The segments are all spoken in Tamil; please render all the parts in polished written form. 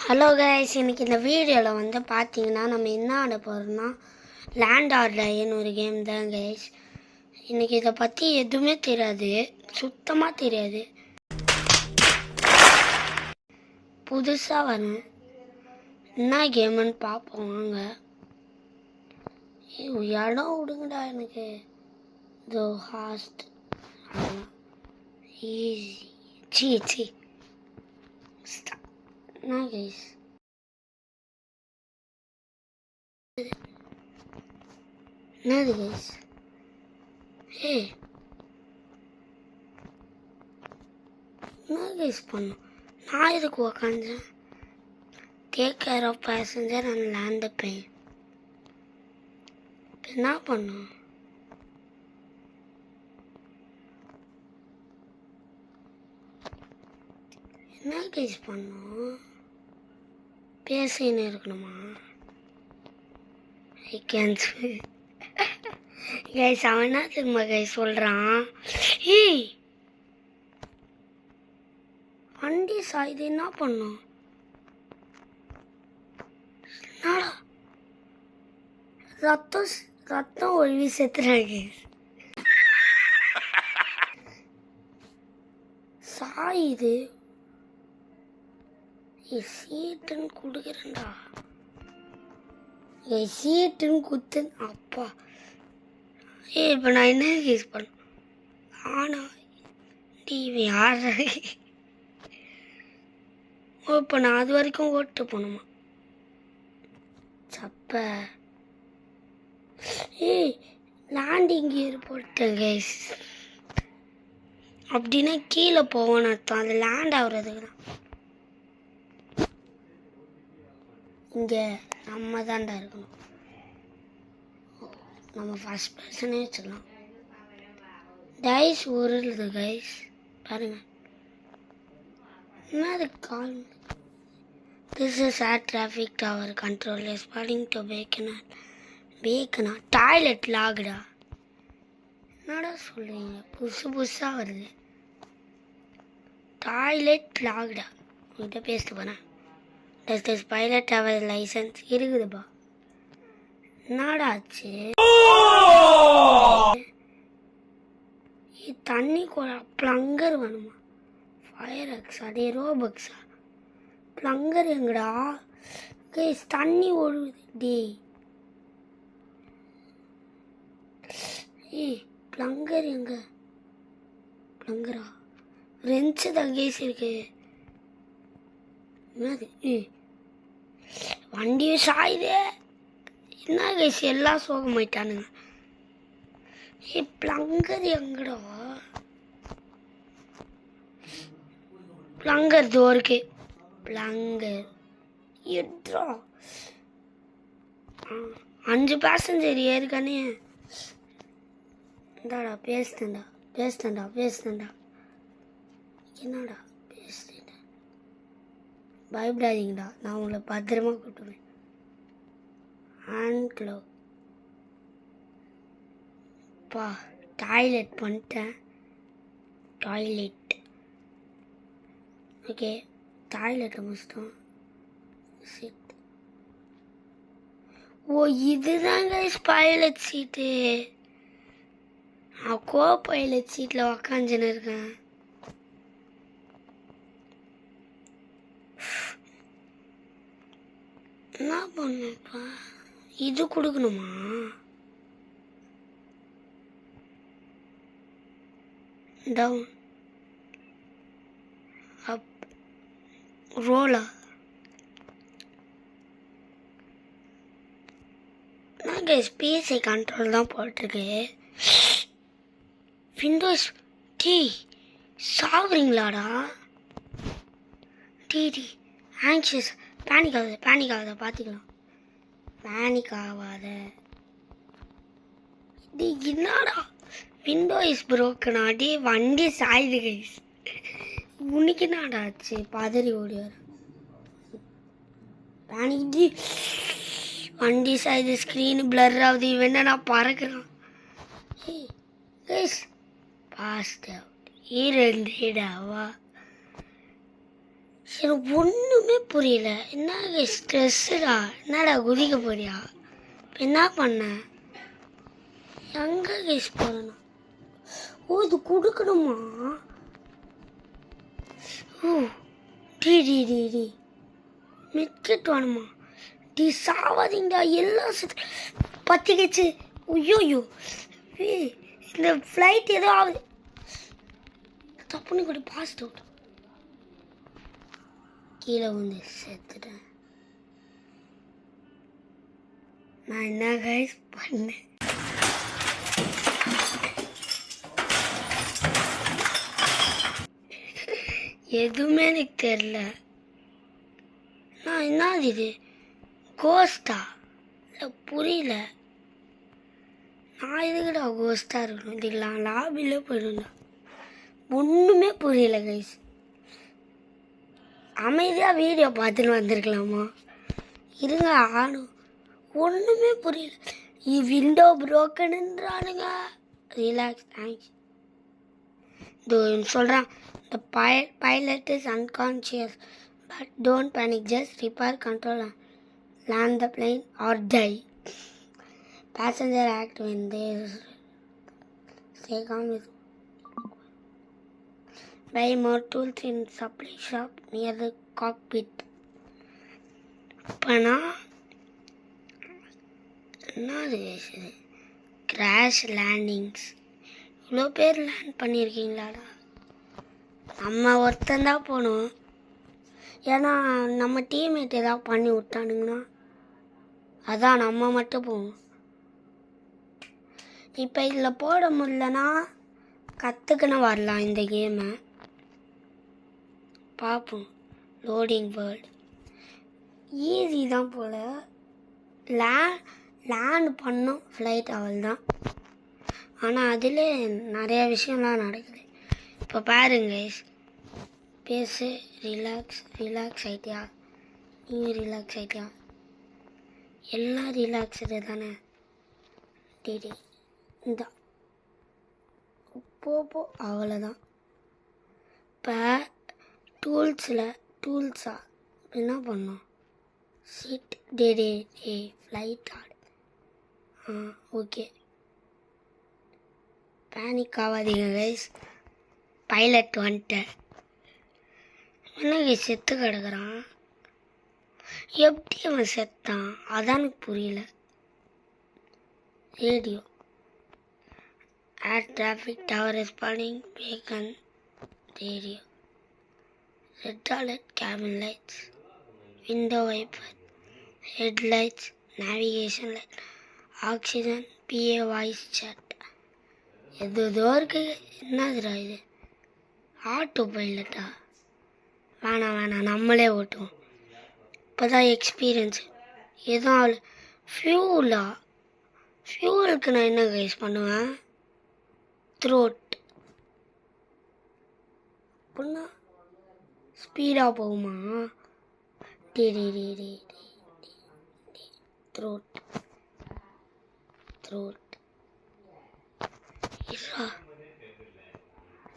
ஹலோ கைஸ், இன்றைக்கி இந்த வீடியோவில் வந்து பார்த்தீங்கன்னா நம்ம என்ன ஆட போகிறோம்னா லேண்ட் ஆர் டைன்னு ஒரு கேம் தான் கைஸ். இன்றைக்கி இதை பற்றி எதுவுமே தெரியாது, சுத்தமாக தெரியாது. புதுசாக வரும் என்ன கேமுன்னு பார்ப்போம் வாங்க. இடம் விடுங்கடா எனக்கு. இதோ ஹாஸ்ட் ஈஸி சி என்ன கைஸ், என்னது கைஸ்? என்ன கைஸ் பண்ணும்? நான் இதுக்கு உக்காந்தேன். Take care of passenger and land the plane. என்ன பண்ணும்? என்ன கைஸ் பண்ணும்? பேசின்னு இருக்கணுமா? I cancel guys. அவன் என்ன தெரியுமா கைஸ் சொல்கிறான்? ஏய் வண்டி சாயுது, என்ன பண்ணும்? என்னடா ரத்தம் ஒழுவி செத்துறாங்க. சாயுது. சீட்டுன்னு கொடுக்குறேன்டா. சீட்டுன்னு குத்து. அப்பா இப்போ நான் என்ன யூஸ் பண்ண? ஆனா டிவி யார்? இப்போ நான் அது வரைக்கும் ஓட்டு போகணுமா? சப்ப லேண்டிங் கியர் போட்டேன் கைஸ். அப்படின்னா கீழே போவோன்னு அர்த்தம். அது லேண்ட் ஆகுறதுக்கு தான். இங்கே நம்ம தான்டா இருக்கணும். நம்ம ஃபர்ஸ்ட் பர்சனே வச்சுக்கலாம். டைஸ் உருளுது கைஸ், பாருங்க. என்னது call? This is air traffic tower control responding to பேக்கனா டாய்லெட் லாகுடா. என்னடா சொல்கிறீங்க? புதுசாக வருது. டாய்லெட் லாகுடா. உங்கள்கிட்ட பேசிட்டு போனேன். Does this pilot have licence? இருக்குதுப்பா. என்னடாச்சு? தண்ணி ப்ளங்கர் வேணுமா? ஃபயர் எக்ஸ், அதே ரோபக்ஸா? ப்ளங்கர் எங்கடா கைஸ்? தண்ணி ஒழுகுது. ப்ளங்கர் எங்க? ப்ளங்கரா? ரெஞ்சு தான் கைஸ் இருக்கு. என்னது? வண்டியும் சாயுதே. என்ன கைஸ் எல்லாம் சோகமாயிட்டானுங்க. ப்ளங்கர் எங்கடா? ப்ளங்கர் தோருக்கு. ப்ளங்கர் எட்ரா? 5 பேசஞ்சர் ஏற்கனவே. இந்தாடா பேசுதேன்டா. என்னடா பேசுறேன்டா? பயப்படாதீங்கடா, நான் உங்களை பத்திரமா கூப்பிட்டுவேன். ஹேண்ட் க்ளோ. பா டாய்லெட் பண்ணிட்டேன். Toilet okay. டாய்லெட்டை முடிச்சிட்டோம். சீட். ஓ இதுதாங்க பைலட் சீட்டு. நான் கோ பைலட் சீட்டில் உக்காந்துன்னு இருக்கேன். என்ன பண்ணுப்பா? இது கொடுக்கணுமா? டவுன் அப் ரோலா. நாங்கள் பிஎஸ்ஐ கண்ட்ரோல் தான் போட்டிருக்கு. விண்டோஸ் சாகுறீங்களாடா? ஆங்ஷியஸ். பேனிக் ஆகாத பார்த்துக்கலாம். பேனிக் ஆகாத. என்னடா விண்டோ இஸ் புரோக்கனா? வண்டி சாயுது கைஸ். உனக்கு என்னடா ஆச்சு? பதறி ஓடி வர. பேனிக். வண்டி சாயுது, ஸ்க்ரீனு பிளர் ஆகுது. இவன் நான் பறக்குறான். Guys passed out. இருந்தேடாவா எனக்கு ஒன்றுமே புரியல. என்ன ஸ்ட்ரெஸ்ஸுடா? என்னடா குதிக்க போறியா? என்ன பண்ண? எங்கே கேஸ் போகிறேண்ணா? ஓ, இது கொடுக்கணுமா? ஓ, டி மிட்கிட் வேணுமா? சாவாதீங்கடா, எல்லாம் பத்திக்கிச்சு. ஐயோயோ, இந்த ஃப்ளைட் ஏதோ ஆகுது. தப்புன்னு கூட பாஸ்ட் அவுட். கீழே வந்து செத்துட்டேன். நான் என்ன கைஸ் பண்ணேன்? எதுவுமே எனக்கு தெரியல. நான் என்ன இது கோஸ்டா? புரியல. நான் எதுக்குடா கோஸ்டா இருக்கணும்? இதுலாம் லாபியில் போயிடும்டா. ஒன்றுமே புரியல கைஸ். அமைதியாக வீடியோ பார்த்துன்னு வந்திருக்கலாமா? இருங்க ஆனும். ஒன்றுமே புரியல. விண்டோ புரோக்கனுன்றானுங்க. Relax, thanks. இதோ சொல்கிறான், the pilot is unconscious, but don't panic, just repair control and land the plane or die. Passenger act when they stay calm with. Buy more tools in supply shop near the cockpit. அப்பனா என்னது கிராஷ் லேண்டிங்ஸ்? இவ்வளோ பேர் லேண்ட் பண்ணியிருக்கீங்களாடா? நம்ம ஒருத்தந்தான் போகணும். ஏன்னா நம்ம டீம்மேட் ஏதாவது பண்ணி விட்டானுங்கன்னா அதான் நம்ம மட்டும் போவோம். இப்போ இதில் போட முடியலன்னா கற்றுக்கணும் வரலாம் இந்த கேமை. பார்ப்போம். லோடிங் வேர்ல்டு ஈஸி தான் போல். லேண்ட் பண்ணும் ஃப்ளைட் அவள் தான். ஆனால் அதில் நிறையா விஷயம்லாம் நடக்குது. இப்போ பாருங்க, பேசு. ரிலாக்ஸ் ஆகிட்டியா? நீங்கள் ரிலாக்ஸ் ஆகிட்டியா? எல்லாம் ரிலாக்ஸடு தானே? டிடி இந்த போ அவ்வளோதான். இப்போ டூல்ஸா என்ன பண்ணோம்? சிட் டே ஃப்ளைட் ஆடு. ஓகே, பேனிக் ஆகாதீங்க கைஸ். பைலட் வந்துட்டேன். என்ன கைஸ் செத்து கிடக்குறான்? எப்படி அவன் செத்தான்? அதான் எனக்கு புரியல. Radio air traffic tower responding beacon radio red alert cabin lights window wiper headlights navigation light oxygen PA voice chat. எதோ இருக்கு. என்னதுடா இது? ஆட்டோ பைலட்டா? வேணாம் நம்மளே ஓட்டுவோம். இப்போ தான் எக்ஸ்பீரியன்ஸு. எதுவும் அவள் ஃபியூலுக்கு நான் என்ன கைஸ் பண்ணுவேன்? த்ரோட் அப்படின்னா ஸ்பீடாக போகுமா? த்ரோட்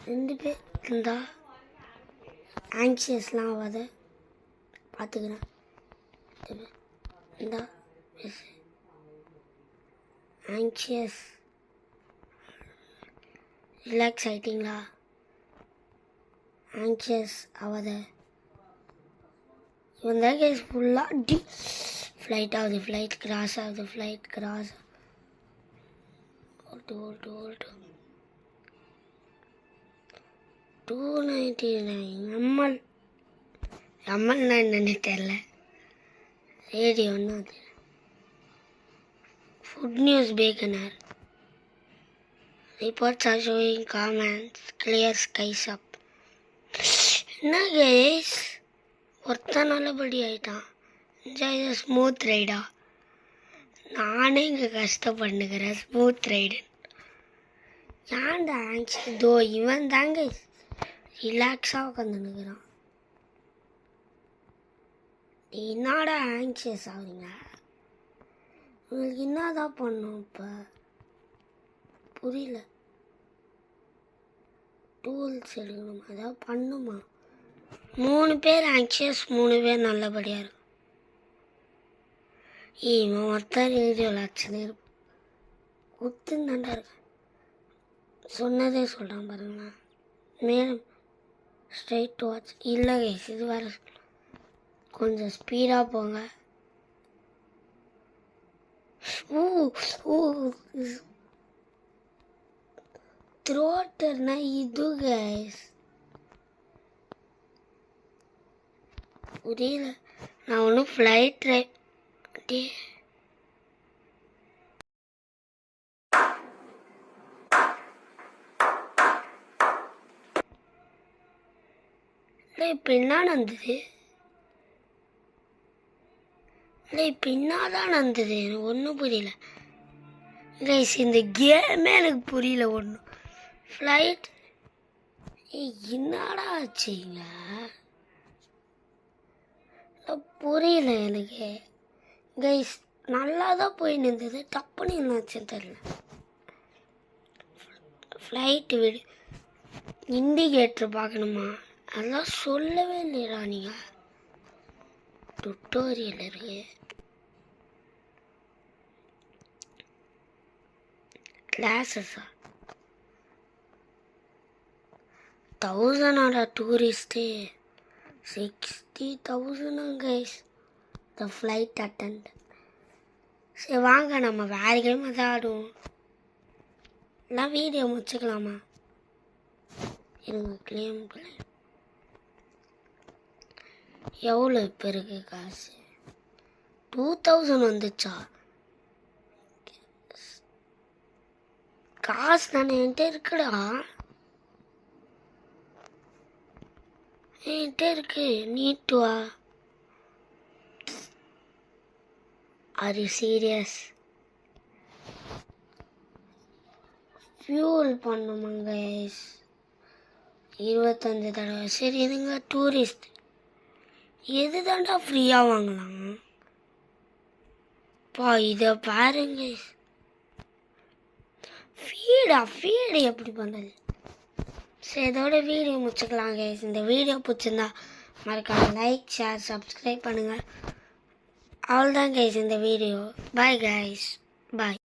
2 பேர் இருந்தா ஆங்ஷியஸ்லாம் ஆகாத பார்த்துக்கிறேன். இந்தா ஆங்ஷியஸ் ரிலாக்ஸ் ஆகிட்டிங்களா? ஆங்ஷியஸ் ஆகாத. இவன் தான் கேஸ் ஃபுல்லாக ஃப்ளைட் ஆகுது. ஃப்ளைட் கிராஸ் ஓல்டு 299 எம்எல்னா என்னன்னு தெரில. ரேடியோன்னு அது. ஃபுட் நியூஸ் பேக்கனர் reports are showing comments clear skies up. என்ன கேஸ் ஒருத்தன் நல்லபடி ஆகிட்டான். என்ஜாய் த ஸ்மூத் ரைடா? நானே இங்கே கஷ்டப்பட்டுக்கிறேன் ஸ்மூத் ரைடு. ஏன்டா ஆங்ஷியஸ்? தோ இவன் தாங்க ரிலாக்ஸாக உட்காந்துன்னுக்குறான். என்னடா ஆங்ஷியஸ் ஆகுறீங்க? உங்களுக்கு என்னதான் பண்ணும்? இப்போ புரியல. டூல்ஸ் எடுக்கணுமா? அதாவது பண்ணுமா? 3 பேர் ஆங்ஷியஸ், 3 பேர் நல்லபடியாக இருக்கும். இவன் ஒருத்தர் வீடியோவில் ஆச்சுன்னு இருக்கும். ஒத்துன்னு தாண்டா இருக்கேன். சொன்னதே சொல்கிறான் பாருங்களா. மேலும் ஸ்ட்ரைட் வாட்ச் இல்லை கைஸ், இது வேறு. கொஞ்சம் ஸ்பீடாக போங்க. த்ரோட்டர்னா இது கைஸ் புரியல. நான் ஒன்றும் ஃப்ளைட் ட்ரைவ் இப்போ என்ன நடந்தது? இல்லை இப்போ என்னதான் நடந்தது? எனக்கு ஒன்றும் புரியல கைஸ். இந்த கேமே எனக்கு புரியல ஒன்றும். ஃப்ளைட் என்னடா ஆச்சுங்க? புரியல எனக்கு கைஸ். நல்லா தான் போய் நின்றது, டப்புன்னு என்னாச்சுன்னு தெரியல. ஃப்ளைட்டு விடு, இண்டிகேட்டர் பார்க்கணுமா? அதெல்லாம் சொல்லவே இல்லைடா நீங்கள். டுட்டோரியல் இருக்கு. கிளாஸஸா 1000 டூரிஸ்ட்டு 60,000 கைஸ் த ஃப்ளைட் அட்டெண்ட். சரி வாங்க நம்ம வேறு கேம் தான் ஆடுவோம். எல்லாம் வீடியோ முடிச்சுக்கலாமா? எனக்கு கிளைம் எவ்வளோ இப்போ இருக்கு காசு? 2000 வந்துச்சா? காசு தானே என்கிட்ட இருக்குடா. என்கிட்ட இருக்கு. நீட்டுவா? Are you serious? ஃபியூல் பண்ணுமாங்க 25 தடவை. சரி இதுங்க டூரிஸ்ட் எது தாண்டா ஃப்ரீயாக வாங்கலாம்? பா இதை பாருங்க. ஃபீடு எப்படி பண்ணுறது? சரி இதோட வீடியோ முடிச்சுக்கலாம் கைஸ். இந்த வீடியோ பிடிச்சிருந்தா மறக்காம லைக், ஷேர், சப்ஸ்கிரைப் பண்ணுங்கள். அவ்வளோதான் கைஸ் இந்த வீடியோ. பாய் கைஸ், பாய்.